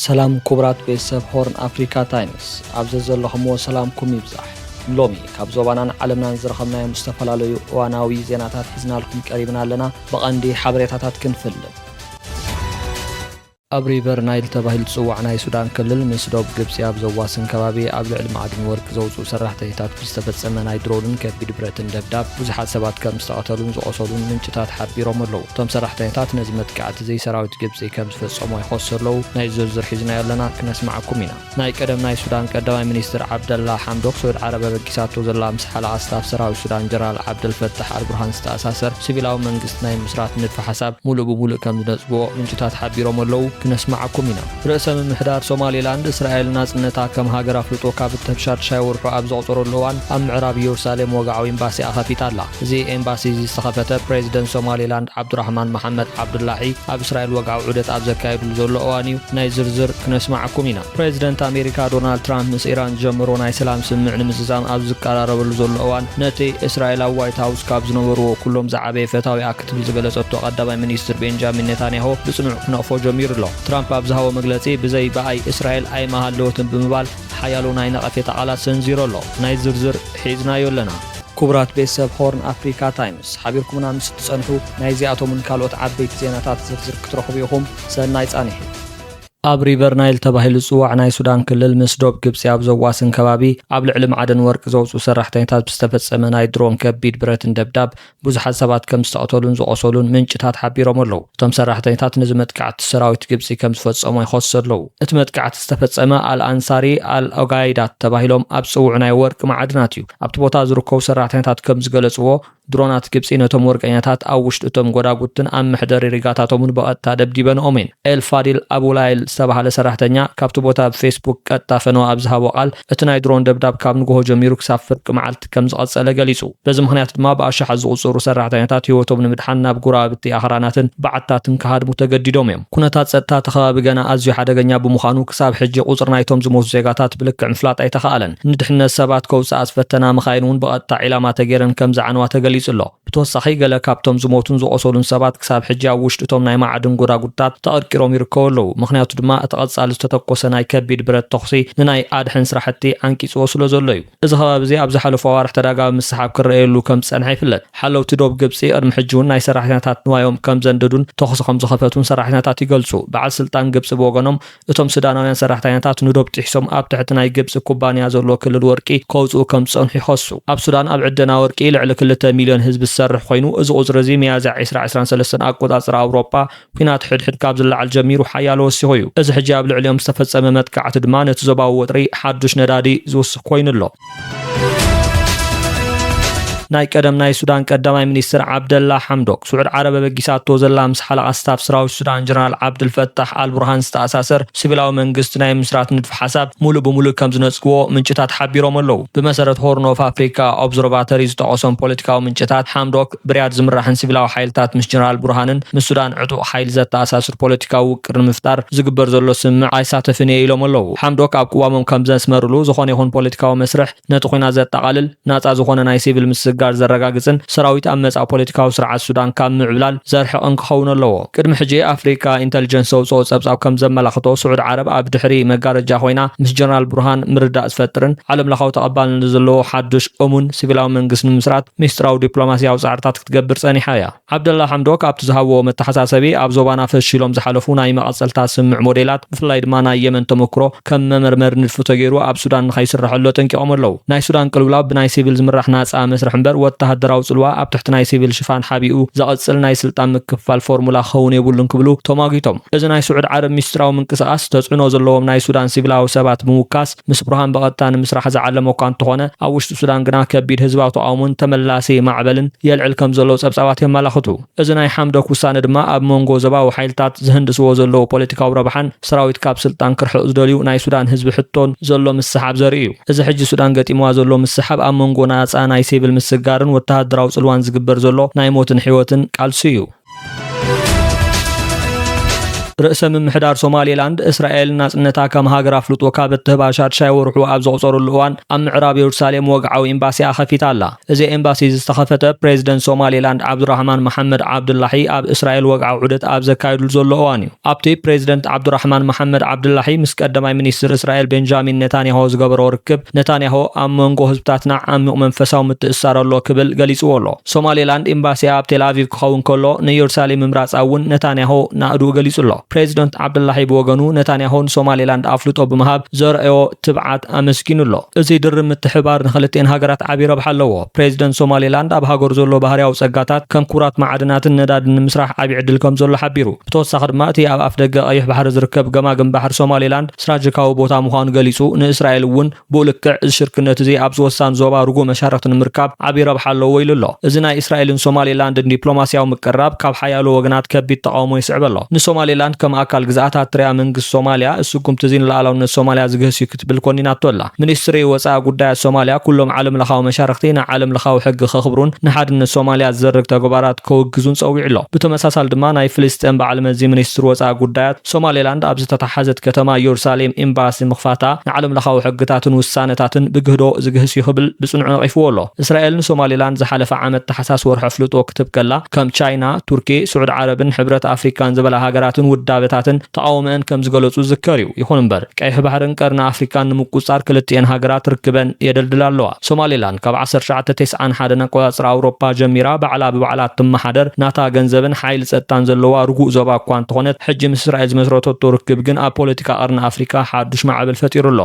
ሰላም ኩብራት ቤተሰብ ሆርን አፍሪካ ታይምስ ኣብዚ ዘለኹምዎ ሰላምኩም ይብዛሕ ሎሚ ካብ ዞባናን ዓለምናን ዝረኸብናዮም ዝተፈላለዩ እዋናዊ ዜናታት ሒዝናልኩም ቀሪብና ኣለና ብቐንዲ ሓበሬታታት ክንፈልጥ ኣብ ሪቨር ናይል ተባሂሉ ዝፅዋዕ ናይ ሱዳን ክልል ምስ ደቡብ ግብፂ ኣብ ዘዋስን ከባቢ ኣብ ልዕሊ ማዕድን ወርቂ ዘውፅኡ ሰራሕተኛታት ብዝተፈፀመ ናይ ድሮንን ከቢድ ብረትን ደብዳብ ብዙሓት ሰባት ከም ዝተቐተሉን ዝቆሰሉን ምንጭታት ሓቢሮም ኣለዉ እቶም ሰራሕተኛታት ነዚ መጥቃዕቲ ዘይ ሰራዊት ግብፂ ከም ዝፈፀሙ ይኮሱ ኣለዉ ናይ ዝርዝር ሒዝናዮ ኣለና ክነስማዓኩም ኢና ናይ ቀደም ናይ ሱዳን ቀዳማይ ሚኒስትር ዓብደላ ሓምዶክ ሳዑዲ ዓረብ በጊሳቶ ዘላ ምስ ሓለቓ ስታፍ ሰራዊት ሱዳን ጀነራል ዓብደልፈታሕ አልቡርሃን ዝተኣሳሰር ሲቪላዊ መንግስቲ ናይ ምስራት ንድፈ ሓሳብ ሙሉእ ብሙሉእ ከም ዝነፅግቦ ምንጭታት ሓቢሮም ኣለዉ نسمعكم هنا رئيس ممحدار سوماليلاند إسرائيل نازنتا كم هاجر أفلوتو كابت تبشار شاور فأب زعطر اللوان أم عرب يرسالم وقعوا إمباسي أخافيت الله زي إمباسي زي استخفته بريزيدنت سوماليلاند عبد الرحمن محمد عبد الله أب إسرائيل وقعوا عدة أب زكايب الزول أوانيو ناي زرزر نسمعكم هنا بريزيدنت أمريكا دونالد ترامب مس إيران جمرو ناي سلام سمع نمززام أب زكار الزول أوان نتي إسرائيل وايت هاوس كابز نورو كلهم زعبي فتاوي أكتب زجلس أتقدم منيستر بنجامين نتانياهو بصنع نقفو جمير له ترامب أبزهوا مجلسي بزي بأي إسرائيل أي مهلوتن بمبال حيالو ناي نقفيت على سنزيرو له ناي زرزر حيزنا يولنا كبرات بيسب هورن أفريكا تايمز حبيركم أنا مستسنحو ناي زياتو من كالوت عبيت زيناتات زرزر كترخو بيهم سنايت أنيحي ኣብ ሪቨር ናይል ተባሂሉ ዝፅዋዕ ናይ ሱዳን ክልል ምስ ደቡብ ግብፂ ኣብ ዘዋስን ከባቢ ኣብ ልዕሊ ማዕድን ወርቂ ዘውፅኡ ሰራሕተኛታት ብዝተፈፀመ ናይ ድሮን ከቢድ ብረትን ደብዳብ ብዙሓት ሰባት ከም ዝተቐተሉን ዝቆሰሉን ምንጭታት ሓቢሮም ኣለዉ እቶም ሰራሕተኛታት ነዚ መጥቃዕቲ ሰራዊት ግብፂ ከም ዝፈፀሙ ይኮሱ ኣለዉ እቲ መጥቃዕቲ ዝተፈፀመ አልአንሳሪ አልኦጋይዳት ተባሂሎም ኣብ ፅውዕ ናይ ወርቂ ማዕድናት እዩ ኣብቲ ቦታ ዝርከቡ ሰራሕተኛታት ከም ዝገለፅዎ ድሮናት ግብፂ ነቶም ወርቀኛታት ኣብ ውሽጢ እቶም ጎዳጉትን ኣብ ምሕደሪ ሪጋታቶምን ብቐጥታ ደብዲበንኦም እየን ኤልፋዲል አቡላይል ዝተባሃለ ሰራሕተኛ ካብቲ ቦታ ብፌስቡክ ቀጥታ ፈነወ ኣብ ዝሃቦ ቃል እቲ ናይ ድሮን ደብዳብ ካብ ንግሆ ጀሚሩ ክሳብ ፍርቂ መዓልቲ ከም ዝቐፀለ ገሊጹ በዚ ምክንያት ድማ ብኣሽሓት ዝቑፅሩ ሰራሕተኛታት ሂወቶም ንምድሓን ናብ ጉራብቲ ኣኽራናትን በዓታትን ክሃድሙ ተገዲዶም እዮም ኩነታት ፀጥታ እቲ ከባቢ ገና ኣዝዩ ሓደገኛ ብምዃኑ ክሳብ ሕጂ ቁፅሪ ናይቶም ዝሞቱ ዜጋታት ብልክዕ ምፍላጥ ኣይተኸኣለን ንድሕነት ሰባት ከውፅኣ ዝፈተና መኻይን እውን ብቐጥታ ዒላማ ተገይረን ከም ዝዓንዋ ተገሊጹ ኣሎ ብተወሳኺ ገለ ካብቶም ዝሞቱን ዝቆሰሉን ሰባት ክሳብ ሕጂ ኣብ ውሽጢ እቶም ናይ ማዕድን ጎዳጉድታት ተቐርቂሮም ይርከቡ ኣለዉ ምክንያቱ ድማ እቲ ቐጻሊ ዝተተኮሰ ናይ ከቢድ ብረት ተኽሲ ንናይ ኣድሕን ስራሕቲ ዓንቂፅዎ ስለ ዘሎ እዩ እዚ ከባቢ እዚ ኣብ ዝሓለፉ ኣዋርሕ ተደጋጋሚ ምስሓብ ክረአየሉ ከም ዝፀንሐ ይፍለጥ ሓለውቲ ደቡብ ግብፂ ቅድሚ ሕጂ እውን ናይ ሰራሕተኛታት ንዋዮም ከም ዘንደዱን ተኽሲ ከም ዝኸፈቱን ሰራሕተኛታት ይገልጹ በዓል ስልጣን ግብፂ ብወገኖም እቶም ሱዳናውያን ሰራሕተኛታት ንዶብ ጥሒሶም ኣብ ትሕቲ ናይ ግብፂ ኩባንያ ዘለዎ ክልል ወርቂ ከውፅኡ ከም ዝፀንሑ ይኸሱ ኣብ ሱዳን ኣብ ዕደና ወርቂ ልዕሊ 2 ሚልዮን ህዝቢ ዝሰርሕ ኮይኑ እዚ ቁፅሪ እዚ ሚያዝያ 2023 ኣቆፃፅራ ኣውሮፓ ኩናት ሕድሕድ ካብ ዝለዓል ጀሚሩ ሓያሎ ወሲኹ እዩ እዚ ሕጂ ኣብ ልዕሊኦም ዝተፈፀመ መጥቃዕቲ ድማ ነቲ ዞባዊ ወጥሪ ሓዱሽ ነዳዲ ዝውስኽ ኮይኑ ኣሎ ናይ ቀደም ናይ ሱዳን ቀዳማይ ሚኒስትር ዓብደላ ሓምዶክ ሳዑዲ ዓረብ በጊሳቶ ዘላ ምስ ሓለቓ ስታፍ ሰራዊት ሱዳን ጀነራል ዓብደልፈታሕ አልቡርሃን ዝተኣሳሰር ሲቪላዊ መንግስቲ ናይ ምስራት ንድፈ ሓሳብ ሙሉእ ብሙሉእ ከም ዝነፅግቦ ምንጭታት ሓቢሮም ኣለዉ ብመሰረት ሆርን ኦፍ ኣፍሪካ ኦብዘርቫተሪ ዝተጠቐሶም ፖለቲካዊ ምንጭታት ሓምዶክ ብርያድ ዝምራሕን ሲቪላዊ ሓይልታት ምስ ጀነራል ቡርሃንን ምስ ሱዳን ዕጡቕ ሓይሊ ዘተኣሳስር ፖለቲካዊ ውቅር ንምፍጣር ዝግበር ዘሎ ስምዕ ኣይሳተፍን እየ ኢሎም ኣለዉ ሓምዶክ ኣብ ቅዋሞም ከም ዘስመርሉ ዝኾነ ይኹን ፖለቲካዊ መስርሕ ነቲ ኩናት ዘጠቓልል ናፃ ዝኾነ ናይ ሲቪል ጋር ዘረጋግፅን ሰራዊት ኣብ መጻ ፖለቲካዊ ስርዓት ሱዳን ካብ ምዕብላል ዘርሕቕን ክኸውን ኣለዎ ቅድሚ ሕጂ ኣፍሪካ ኢንተሊጀንስ ዘውፅኦ ፀብጻብ ከም ዘመላኽቶ ሳዑዲ ዓረብ ኣብ ድሕሪ መጋረጃ ኮይና ምስ ጀነራል ቡርሃን ምርዳእ ዝፈጥርን ዓለም ለኻዊ ተቐባልነት ዘለዎ ሓዱሽ እሙን ሲቪላዊ መንግስቲ ንምስራት ሚስጥራዊ ዲፕሎማስያዊ ጻዕርታት ክትገብር ፀኒሓ እያ ዓብደላ ሓምዶክ ኣብቲ ዝሃብዎ መተሓሳሰቢ ኣብ ዞባና ፈሺሎም ዝሓለፉ ናይ መቐፀልታ ስምዕ ሞዴላት ብፍላይ ድማ ናይ የመን ተመክሮ ከም መመርመሪ ንድፊ ተገይሩ ኣብ ሱዳን ንኸይስረሐሎ ጠንቂቖም ኣለዉ ናይ ሱዳን ቅልውላው ብናይ ሲቪል ዝምራሕ ናፃ መስርሕ እምበር ወተሃደራዊ ጽልዋ ኣብ ትሕቲ ናይ ሲቪል ሽፋን ሓቢኡ ዘቐጽል ናይ ስልጣን ምክፍፋል ፎርሙላ ክኸውን የብሉን ክብሉ ተማጊቶም እዚ ናይ ሳዑዲ ዓረብ ሚስጥራዊ ምንቅስቓስ ተጽዕኖ ዘለዎም ናይ ሱዳን ሲቪላዊ ሰባት ብምውካስ ምስ ቡርሃን በቐጥታ ንምስራሕ ዝዓለመ እኳ እንተኾነ ኣብ ውሽጢ ሱዳን ግና ከቢድ ህዝባዊ ተቃውሞን ተመላሲ ማዕበልን የልዕል ከም ዘለዎ ፀብጻባት የመላኽቱ እዚ ናይ ሓምዶክ ውሳነ ድማ ኣብ መንጎ ዞባዊ ሓይልታት ዝህንድስዎ ዘለዉ ፖለቲካዊ ረብሓን ሰራዊት ካብ ስልጣን ክርሕቕ ዝደልዩ ናይ ሱዳን ህዝቢ ሕቶን ዘሎ ምስሓብ ዘርኢ እዩ እዚ ሕጂ ሱዳን ገጢምዋ ዘሎ ምስሓብ ኣብ መንጎ ናፃ ናይ ሲቪል ምስጋርን ወተሃደራዊ ጽልዋን ዝግበር ዘሎ ናይ ሞትን ሕይወትን ቃልሲ እዩ ርእሰ ምምሕዳር ሶማሌላንድ እስራኤል ናጽነታ ከም ሃገር ኣፍልጦ ካብ እትህባሻት ሻይ ወርሑ ኣብ ዘቑፀሩሉ እዋን ኣብ ምዕራብ ኢየሩሳሌም ወግዓዊ ኤምባሲኣ ከፊታ ኣላ። እዚ ኤምባሲ ዝተኸፈተ ፕሬዚደንት ሶማሌላንድ ዓብዱራሕማን መሐመድ ዓብዱላሂ ኣብ እስራኤል ወግዓዊ ዑደት ኣብ ዘካይዱሉ ዘሎ እዋን እዩ። ኣብቲ ፕሬዚደንት ዓብዱራሕማን መሐመድ ዓብዱላሂ ምስ ቀዳማይ ሚኒስትር እስራኤል ቤንጃሚን ኔታንያሁ ዝገበሮ ርክብ ነታንያሁ ኣብ መንጎ ህዝብታትና ዓሚቕ መንፈሳዊ ምትእስሳር ኣሎ ክብል ገሊጽዎ ኣሎ። ሶማሌላንድ ኤምባሲኣ ኣብ ቴል ኣቪቭ ክኸውን ከሎ ንኢየሩሳሌም ምምራጻ እውን ነታንያሁ ናእዱ ገሊጹ ኣሎ። ፕሬዚደንት ዓብዱላሂ ብወገኑ ነታንያሁን ሶማሌላንድ ኣፍልጦ ብምሃብ ዘርአዮ ትብዓት ኣመስጊኑ ኣሎ። እዚ ድርብ ምትሕባር ንኽልቲአን ሃገራት ዓብዪ ረብሓ ኣለዎ። ፕሬዚደንት ሶማሌላንድ ኣብ ሃገሩ ዘሎ ባህርያዊ ጸጋታት ከም ኩራት ማዕድናትን ነዳድን ንምስራሕ ዓብዪ ዕድል ከም ዘሎ ሓቢሩ። ብተወሳኺ ድማ እቲ ኣብ ኣፍ ደገ ቀይሕ ባሕሪ ዝርከብ ገማግም ባሕሪ ሶማሌላንድ ስትራቴጂካዊ ቦታ ምዃኑ ገሊጹ ንእስራኤል እውን ብኡ ልክዕ እዚ ሽርክነት እዚ ኣብ ዝወሳን ዞባ ርጉእ መሻርክቲ ንምርካብ ዓብዪ ረብሓ ኣለዎ ኢሉ ኣሎ። እዚ ናይ እስራኤልን ሶማሌላንድን ዲፕሎማስያዊ ምቅራብ ካብ ሓያሎ ወገናት ከቢድ ተቃውሞ ይስዕብ ኣሎ። ንሶማሌላንድ ከም ኣካል ግዝኣታት ትሪያ መንግስቲ ሶማልያ እሱኩም ትዚ ንላዕላውነት ሶማልያ ዝገህስዩ ክትብል ኮኒናቶ ኣላ። ሚኒስትሪ ወፃኢ ጉዳያት ሶማልያ ኩሎም ዓለም ለኻዊ መሻርክቲ ናይ ዓለም ለኻዊ ሕጊ ከኽብሩን ንሓድነት ሶማልያ ዝዘርግ ተግባራት ከውግዙን ፀዊዑ ኣሎ። ብተመሳሳሊ ድማ ናይ ፍልስጤን በዓል መዚ ሚኒስትሪ ወፃኢ ጉዳያት ሶማሌላንድ ኣብ ዝተታሓዘት ከተማ ኢየሩሳሌም ኤምባሲ ምኽፋታ ንዓለም ለኻዊ ሕግታትን ውሳነታትን ብግህዶ ዝግህስዩ ክብል ብጽኑዕ ነቒፍዎ ኣሎ። እስራኤል ንሶማሌላንድ ዝሓለፈ ዓመት ታሕሳስ ወርሒ ኣፍልጦ ክትብ ከላ ከም ቻይና፣ ቱርኪ፣ ስዑድ ዓረብን ሕብረት ኣፍሪካን ዝበላ ሃገራትን ውዳበታትን ተቃውሞአን ከም ዝገለጹ ዝዝከር እዩ። ይኹን እምበር ቀይሕ ባሕርን ቀርኒ ኣፍሪካን ንምቁጻር ክልቲአን ሃገራት ርክበን የደልድላ ኣለዋ። ሶማሌላንድ ካብ 1991 ኣቆጻጽሪ ኣውሮፓ ጀሚራ ባዕላ ብባዕላ ትመሓደር ናታ ገንዘብን ሓይሊ ጸጥታን ዘለዋ ርጉእ ዞባ እኳ እንተኾነት ሕጂ ምስ እስራኤል ዝመስረተቶ ርክብ ግን ኣብ ፖለቲካ ቀርኒ ኣፍሪካ ሓዱሽ ማዕበል ፈጢሩ ኣሎ።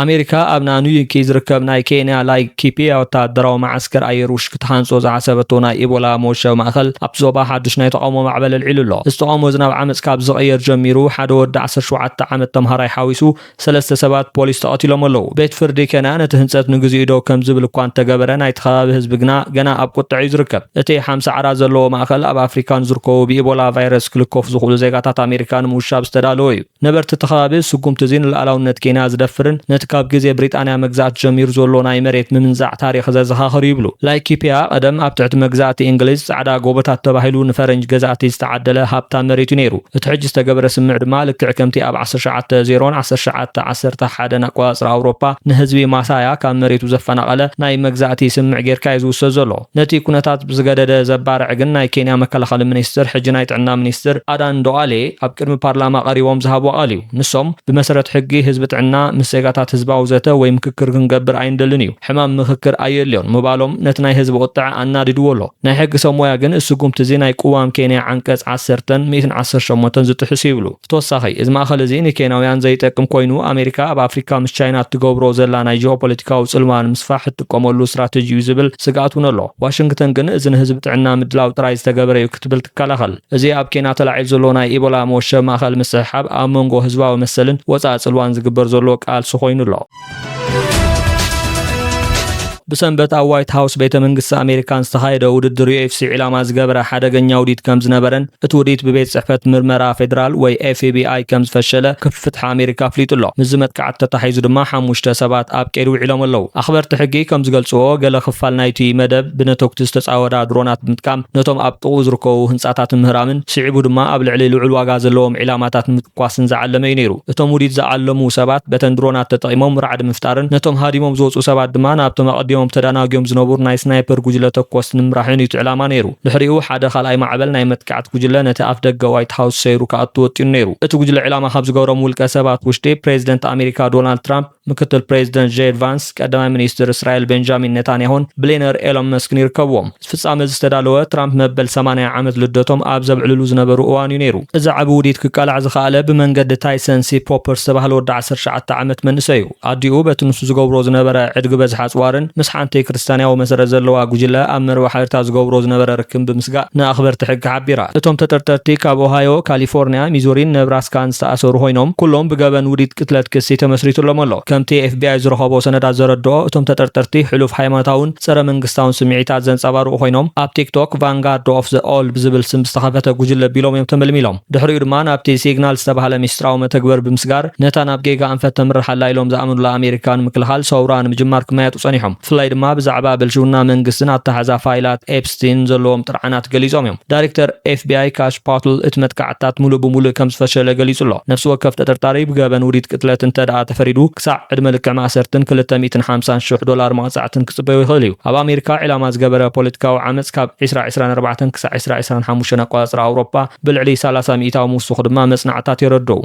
ኣሜሪካ ኣብ ናኑይንኪ ዝርከብ ናይ ኬንያ ላይኪፒያ ወታደራዊ ማዓስከር ኣየር ውሽጢ ክትሃንጾ ዝዓሰበቶ ናይ ኢቦላ መወሸቢ ማእኸል ኣብቲ ዞባ ሓዱሽ ናይ ተቃውሞ ማዕበል ኣልዒሉ ኣሎ። እዚ ተቃውሞ ናብ ዓመፅ ካብ ዝቕየር ጀሚሩ ሓደ ወዲ 17 ዓመት ተምሃራይ ሓዊሱ 3 ሰባት ፖሊስ ተቐቲሎም ኣለዉ። ቤት ፍርዲ ኬንያ ነቲ ህንፀት ንግዚኡ ዶ ከም ዝብል እኳ እንተገበረ ናይቲ ከባቢ ህዝቢ ግና ገና ኣብ ቁጥዕ እዩ ዝርከብ። እቲ 50 ዓራት ዘለዎ ማእኸል ኣብ ኣፍሪካ ዝርከቡ ብኢቦላ ቫይረስ ክልከፉ ዝኽእሉ ዜጋታት ኣሜሪካ ንምውሻብ ዝተዳለወ እዩ። ነበርቲ እቲ ከባቢ ስጉምቲ እዚ ንላዕላውነት ኬንያ ዝደፍርን ካብ ግዜ ብሪጣንያ መግዛእቲ ጀሚሩ ዘሎ ናይ መሬት ምምንዛዕ ታሪክ ዘዘኻኽሩ ይብሉ። ላይኪፒያ ቀደም ኣብ ትሕቲ መግዛእቲ እንግሊዝ ጻዕዳ ጎቦታት ተባሂሉ ንፈረንጅ ገዛእቲ ዝተዓደለ ሃብታም መሬት እዩ ነይሩ። እቲ ሕጂ ዝተገበረ ስምዕ ድማ ልክዕ ከምቲ ኣብ 1911 ኣቆጻጽሪ ኣውሮፓ ንህዝቢ ማሳያ ካብ መሬቱ ዘፈናቐለ ናይ መግዛእቲ ስምዕ ጌርካ እዩ ዝውሰድ ዘሎ። ነቲ ኩነታት ብዝገደደ ዘባርዕ ግን ናይ ኬንያ መከላኸሊ ሚኒስትር ሕጂ ናይ ጥዕና ሚኒስትር ኣዳን ዶኣሌ ኣብ ቅድሚ ፓርላማ ቀሪቦም ዝሃብዎ ቃል እዩ። ንሶም ብመሰረት ሕጊ ህዝቢ ጥዕና ምስ ዜጋታት ህዝባዊ ዘተ ወይ ምክክር ክንገብር ኣይንደልን እዩ። ሕማም ምክክር ኣየልዮን ምባሎም ነቲ ናይ ህዝቢ ቁጥዕ ኣናዲድዎ ኣሎ። ናይ ሕጊ ሰብ ሞያ ግን እሱጉምቲ እዚ ናይ ቅዋም ኬንያ ዓንቀጽ 10-118 ዝጥሕስ ይብሉ። ብተወሳኺ እዚ ማእኸል እዚ ንኬንያውያን ዘይጠቅም ኮይኑ ኣሜሪካ ኣብ ኣፍሪካ ምስ ቻይና እትገብሮ ዘላ ናይ ጂኦፖለቲካዊ ጽልማን ምስፋሕ እትጥቀመሉ ስትራቴጂ እዩ ዝብል ስጋኣት እውን ኣሎ። ዋሽንግተን ግን እዚ ንህዝቢ ጥዕና ምድላው ጥራይ ዝተገበረ እዩ ክትብል ትከላኸል። እዚ ኣብ ኬንያ ተላዒሉ ዘሎ ናይ ኢቦላ መወሸቢ ማእኸል ምስሕሓብ ኣብ መንጎ ህዝባዊ መሰልን ወፃኢ ጽልዋን ዝግበር ዘሎ ቃልሲ ኮይኑ ኣሎ። بسنبت ኣብ ዋይት ሃውስ ቤተ መንግስቲ ኣሜሪካን ዝተኻየደ ውድድር UFC ዕላማ ዝገበረ ሓደገኛ ውዲት ከም ዝነበረን እቲ ውዲት ብቤት ጽሕፈት ምርመራ ፌደራል ወይ FBI ከም ዝፈሸለ ክፍትሕ ኣሜሪካ ፍሊጡ ኣሎ። ምዝ መጥቃዕቲ ተታሒዙ ድማ 5 ሰባት ኣብ ቀይዲ ውዒሎም ኣለዉ። ኣኽበርቲ ሕጊ ከም ዝገልጽዎ ገለ ክፋል ናይቲ መደብ ብነቶክቲ ዝተጻወዳ ድሮናት ብምጥቃም ነቶም ኣብ ጥቑ ዝርከቡ ህንጻታትን ምህራምን ስዒቡ ድማ ኣብ ልዕሊ ልዑል ዋጋ ዘለዎም ዕላማታት ምትኳስን ዝዓለመ እዩ ነይሩ። እቶም ውዲት ዝዓለሙ ሰባት በተን ድሮናት ተጠቒሞም ራዕዲ ምፍጣርን ነቶም ሃዲሞም ዝወፁ ሰባት ድማ ናብቶም ኣቐዲሞም ተዳናግዮም ዝነብሩ ናይ ስናይፐር ጉጅለ ተኮስ ንምራሕን እዩ ዕላማ ነይሩ። ድሕሪኡ ሓደ ካልኣይ ማዕበል ናይ መጥቃዕቲ ጉጅለ ነቲ ኣፍ ደገ ዋይት ሃውስ ሰይሩ ከኣቱ ወጢኑ ነይሩ። እቲ ጉጅለ ዕላማ ካብ ዝገበሮም ውልቀ ሰባት ውሽጢ ፕሬዚደንት ኣሜሪካ ዶናልድ ትራምፕ፣ ምክትል ፕሬዚደንት ጄድ ቫንስ፣ ቀዳማይ ሚኒስትር እስራኤል ቤንጃሚን ኔታንያሁን ብሊነር ኤሎን መስክን ይርከብዎም። ፍጻመ ዝተዳለወ ትራምፕ መበል 80 ዓመት ልደቶም ኣብ ዘብዕልሉ ዝነበሩ እዋን እዩ ነይሩ። እዚ ዓቢ ውዲት ክቃላዕ ዝኸኣለ ብመንገዲ ታይሰን ሲ ፖፐር ዝተባህለ ወዲ 19 ዓመት መንእሰይ እዩ። ኣዲኡ በቲ ንሱ ዝገብሮ ዝነበረ ዕድጊ በዝሒ ኣፅዋርን ምስ ሓንቲ ክርስቲያናዊ መሰረት ዘለዋ ጉጅለ ኣብ መርበ ሓይርታ ዝገብሮ ዝነበረ ርክብ ብምስጋእ ንኣኽበርቲ ሕጊ ሓቢራ። እቶም ተጠርጠርቲ ካብ ኦሃዮ፣ ካሊፎርኒያ፣ ሚዙሪን ነብራስካን ዝተኣሰሩ ኮይኖም ኩሎም ብገበን ውዲት ቅትለት ክሲ ተመስሪቱሎም ኣሎ። ከምቲ FBI ዝረኸቦ ሰነዳት ዘረድኦ እቶም ተጠርጠርቲ ሕሉፍ ሃይማኖታውን ጸረ መንግስታውን ስምዒታት ዘንጸባርቑ ኮይኖም ኣብ ቲክቶክ ቫንጋርድ ኦፍ ዘ ኦል ብዝብል ስም ዝተኸፈተ ጉጅለ ቢሎም እዮም ተመልሚሎም። ድሕሪኡ ድማ ናብቲ ሲግናል ዝተባህለ ሚስጥራዊ መተግበር ብምስጋር ነታ ናብ ጌጋ ኣንፈት ተምርሓላ ኢሎም ዝኣምኑላ ኣሜሪካን ምክልኻል ሰውራ ንምጅማር ክመያጡ ጸኒሖም። ብፍላይ ድማ ብዛዕባ ብልሽውና መንግስትን ኣተሓዛ ፋይላት ኤፕስቲን ዘለዎም ጥርዓናት ገሊጾም እዮም። ዳይሬክተር FBI ካሽ ፓትል እቲ መጥቃዕትታት ሙሉእ ብሙሉእ ከም ዝፈሸለ ገሊጹ ኣሎ። ነፍሲ ወከፍ ተጠርጣሪ ብገበን ውሪድ ቅትለት እንተደኣ ተፈሪዱ ክሳዕ ዕድመ ልክዕ ማእሰርትን $250,000 መቕጻዕትን ክጽበዩ ይኽእል እዩ። ኣብ ኣሜሪካ ዕላማ ዝገበረ ፖለቲካዊ ዓመፅ ካብ 2024 ክሳዕ 2025 ኣቆጻጽራ ኣውሮፓ ብልዕሊ 30 ሚእታዊ ምውስኽ ድማ መጽናዕታት ይረድኡ።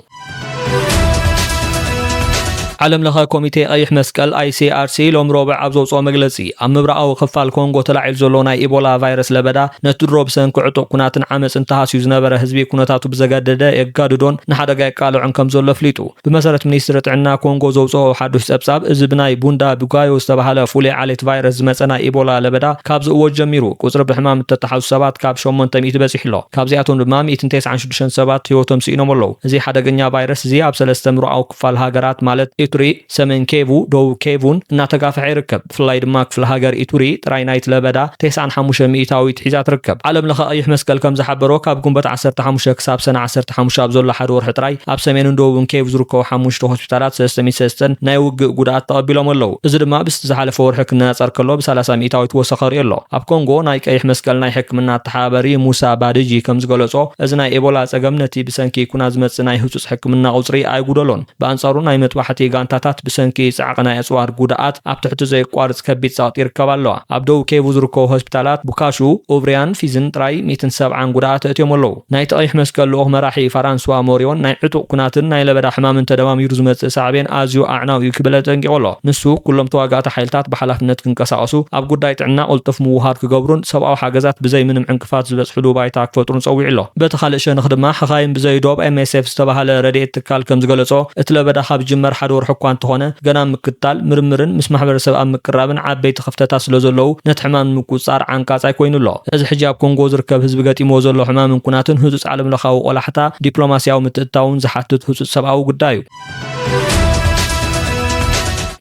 ዓለም ለኸ ኮሚቴ ቀይሕ መስቀል ICRC ሎም ረቡዕ ኣብ ዘውፅኦ መግለጺ ኣብ ምብራቃዊ ክፋል ኮንጎ ተላዒሉ ዘሎ ናይ ኢቦላ ቫይረስ ለበዳ ነቲ ድሮ ብሰንኪ ዕጡቕ ኩናትን ዓመፅን ተሃስዩ ዝነበረ ህዝቢ ኩነታቱ ብዘገደደ የጋድዶን ንሓደጋ የቃልዑን ከም ዘሎ ኣፍሊጡ። ብመሰረት ሚኒስትሪ ጥዕና ኮንጎ ዘውፅኦ ሓዱሽ ጸብጻብ እዚ ብናይ ቡንዳ ቡጋዮ ዝተባሃለ ፍሉይ ዓሌት ቫይረስ ዝመፀ ናይ ኢቦላ ለበዳ ካብዚ እወጅ ጀሚሩ ቁፅሪ ብሕማም እተተሓዙ ሰባት ካብ 800 በፂሑ ኣሎ። ካብዚኣቶም ድማ 196 ሰባት ህይወቶም ስኢኖም ኣለዉ። እዚ ሓደገኛ ቫይረስ እዚ ኣብ 3 ምብራቃዊ ክፋል ሃገራት ማለት ኢቱሪ፣ ሰሜን ኬቡ፣ ደቡብ ኬቡን እናተጋፍሐ ይርከብ። ብፍላይ ድማ ክፍለ ሃገር ኢቱሪ ጥራይ ናይቲ ለበዳ 95 ሚእታዊት ሒዛ ትርከብ። ዓለም ለኸ ቀይሕ መስቀል ከም ዝሓበሮ ካብ ግንቦት 15 ክሳብ ሰነ 15 ኣብ ዘሎ ሓደ ወርሒ ጥራይ ኣብ ሰሜንን ደቡብን ኬቡ ዝርከቡ 5 ሆስፒታላት 303 ናይ ውግእ ጉድኣት ተቐቢሎም ኣለዉ። እዚ ድማ ብስቲ ዝሓለፈ ወርሒ ክነጻር ከሎ ብ30 ሚእታዊት ወሰኸ ሪኡ ኣሎ። ኣብ ኮንጎ ናይ ቀይሕ መስቀል ናይ ሕክምና ተሓባበሪ ሙሳ ባድጂ ከም ዝገለጾ እዚ ናይ ኢቦላ ጸገም ነቲ ብሰንኪ ኩናት ዝመጽእ ናይ ህጹጽ ሕክምና ቁጽሪ ኣይጉደሎን። በኣንጻሩ ናይ መጥባሕቲ ጋንታታት ብሰንኪ ጻዕቕ ናይ ኣጽዋር ጉድኣት ኣብ ትሕቲ ዘይቋርጽ ከቢድ ጸቕጢ ይርከባ ኣለዋ። ኣብ ደቡብ ኬቡ ዝርከቡ ሆስፒታላት ቡካሹ፣ ኦብሪያን፣ ፊዝን ጥራይ 170 ጉድኣት እትዮም ኣለዉ። ናይቲ ቀይሕ መስቀል ልኡኽ መራሒ ፍራንስዋ ሞሪዮን ናይ ዕጡቕ ኩናትን ናይ ለበዳ ሕማምን ተደማሚሩ ዝመጽእ ሳዕቤን ኣዝዩ ኣዕናው እዩ ክብል ጠንቂቑ ኣሎ። ንሱ ኩሎም ተዋጋእቲ ሓይልታት ብሓላፍነት ክንቀሳቐሱ ኣብ ጉዳይ ጥዕና ቁልጡፍ ምውሃድ ክገብሩን ሰብኣዊ ሓገዛት ብዘይ ምንም ዕንቅፋት ዝበጽሕሉ ባይታ ክፈጥሩን ጸዊዑ ኣሎ። በቲ ካልእ ሸነኽ ድማ ሓኻይም ብዘይ ዶብ MSF ዝተባሃለ ረድኤት ትካል ከም ዝገለጾ እቲ ለበዳ ካብ ጅመር ሓደ ወርሒ እኳ እንተኾነ ገና ምክትታል ምርምርን ምስ ማሕበረሰብ ኣብ ምቅራብን ዓበይቲ ክፍተታት ስለ ዘለዉ ነቲ ሕማም ምቁፅጻር ዓንቃጽ ኣይኮይኑ ኣሎ። እዚ ሕጂ ኣብ ኮንጎ ዝርከብ ህዝቢ ገጢሞ ዘሎ ሕማምን ኩናትን ህጹጽ ዓለም ለኻዊ ቆላሕታ ዲፕሎማስያዊ ምትእትታውን ዝሓትት ህጹጽ ሰብኣዊ ጉዳይ እዩ።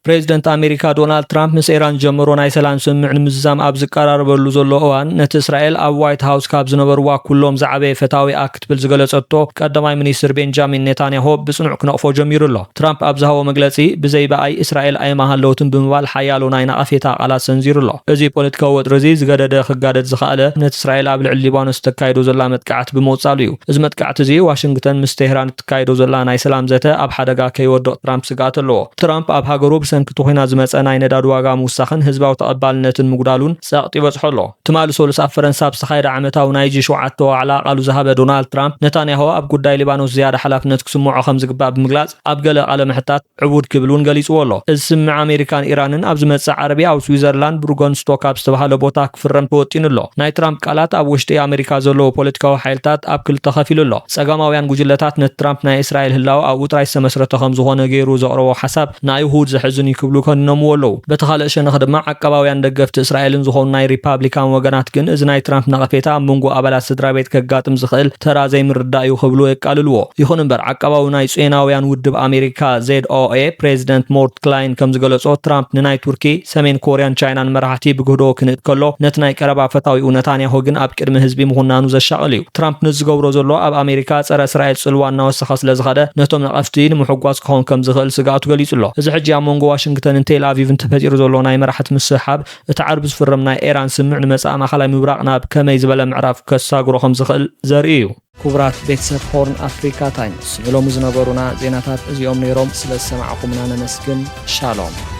ፕሬዚደንት ኣሜሪካ ዶናልድ ትራምፕ ምስ ኢራን ጀመሮ ናይ ሰላም ስምምዕ ንምዝዛም ኣብ ዝቀራረበሉ ዘሎ እዋን ነቲ እስራኤል ኣብ ዋይት ሃውስ ካብ ዝነበርዋ ኩሎም ዝዓበየ ፈታዊ ክትብል ዝገለጸቶ ቀዳማይ ሚኒስትር ቤንጃሚን ኔታንያሁ ብጽኑዕ ክነቕፎ ጀሚሩ ኣሎ። ትራምፕ ኣብ ዝሃቦ መግለጺ ብዘይበኣይ እስራኤል ኣይመሃለውትን ብምባል ሓያሎ ናይ ነቐፌታ ቃላት ሰንዚሩ ኣሎ። እዚ ፖለቲካዊ ወጥሪ እዚ ዝገደደ ክጋደድ ዝኽኣለ ነቲ እስራኤል ኣብ ልዕሊ ሊባኖስ ተካይዶ ዘላ መጥቃዕቲ ብምውጻሉ እዩ። እዚ መጥቃዕቲ እዚ ዋሽንግተን ምስ ቴህራን ትካይዶ ዘላ ናይ ሰላም ዘተ ኣብ ሓደጋ ከይወድቕ ትራምፕ ስጋት ኣለዎ። ትራምፕ ኣብ ሃገሩ ሰንኪ ኮይና ዝመፀ ናይ ነዳዲ ዋጋ ምውሳኽን ህዝባዊ ተቐባልነትን ምጉዳሉን ጸቕጢ ይበጽሖ ኣሎ። ትማሊ ሰሉስ ኣብ ፈረንሳይ ዝተኻየደ ዓመታዊ ናይ G7 ዋዕላ ቃሉ ዝሃበ ዶናልድ ትራምፕ ነታንያሁ ኣብ ጉዳይ ሊባኖስ ዝያዳ ሓላፍነት ክስምዖ ከም ዝግባእ ብምግላጽ ኣብ ገለ ቃለ መሕታት ዕቡድ ክብሉን ገሊጽዎ ኣሎ። እዚ ስምምዕ ኣሜሪካን ኢራንን ኣብ ዝመጽእ ዓረቢ ኣብ ስዊዘርላንድ ብሩገንስቶክ ኣብ ዝተባሃለ ቦታ ክፍረም ተወጢኑ ኣሎ። ናይ ትራምፕ ቃላት ኣብ ውሽጢ ኣሜሪካ ዘለዉ ፖለቲካዊ ሓይልታት ኣብ ክልተ ከፊሉ ኣሎ። ጸጋማውያን ጉጅለታት ነቲ ትራምፕ ናይ እስራኤል ህላው ኣብ ውጥራይ ዝተመስረተ ከም ዝኾነ ገይሩ ዘቕረቦ ሓሳብ ንኣይሁድ ዘሕዝን ይክብሉ ከንነምዎ ኣለዉ። በቲ ካልእ ሸነኽ ድማ ዓቀባውያን ደገፍቲ እስራኤልን ዝኾኑ ናይ ሪፓብሊካን ወገናት ግን እዚ ናይ ትራምፕ ነቐፌታ ኣብ መንጎ ኣባላት ስድራ ቤት ከጋጥም ዝኽእል ተራ ዘይምርዳእ እዩ ክብሉ የቃልልዎ። ይኹን እምበር ዓቀባዊ ናይ ጽዮናውያን ውድብ ኣሜሪካ ZOA ፕሬዚደንት ሞርት ክላይን ከም ዝገለጾ ትራምፕ ንናይ ቱርኪ፣ ሰሜን ኮርያን፣ ቻይናን መራሕቲ ብግህዶ ክንእት ከሎ ነቲ ናይ ቀረባ ፈታዊኡ ነታንያሁ ግን ኣብ ቅድሚ ህዝቢ ምኹናኑ ዘሻቕል እዩ። ትራምፕ ንዝገብሮ ዘሎ ኣብ ኣሜሪካ ጸረ እስራኤል ጽልዋ እናወሰኸ ስለ ዝኸደ ነቶም ነቐፍቲ ንምሕጓዝ ክኸውን ከም ዝኽእል ስጋቱ ገሊጹ ኣሎ። እዚ ሕጂ ኣብ መንጎ ዋሽንግተንን ቴል ኣቪቭን ተፈጢሩ ዘሎ ናይ መራሕቲ ምስሓብ እቲ ዓርቢ ዝፍረም ናይ ኢራን ስምምዕ ንመጻኢ ማእኸላይ ምብራቕ ናብ ከመይ ዝበለ ምዕራፍ ከሳግሮ ከም ዝኽእል ዘርኢ እዩ። ክቡራት ቤተሰብ ሆርን ኣፍሪካ ታይምስ ንሎሚ ዝነበሩና ዜናታት እዚኦም ነይሮም። ስለ ዝሰማዕኹምና ነመስግን። ሻሎም።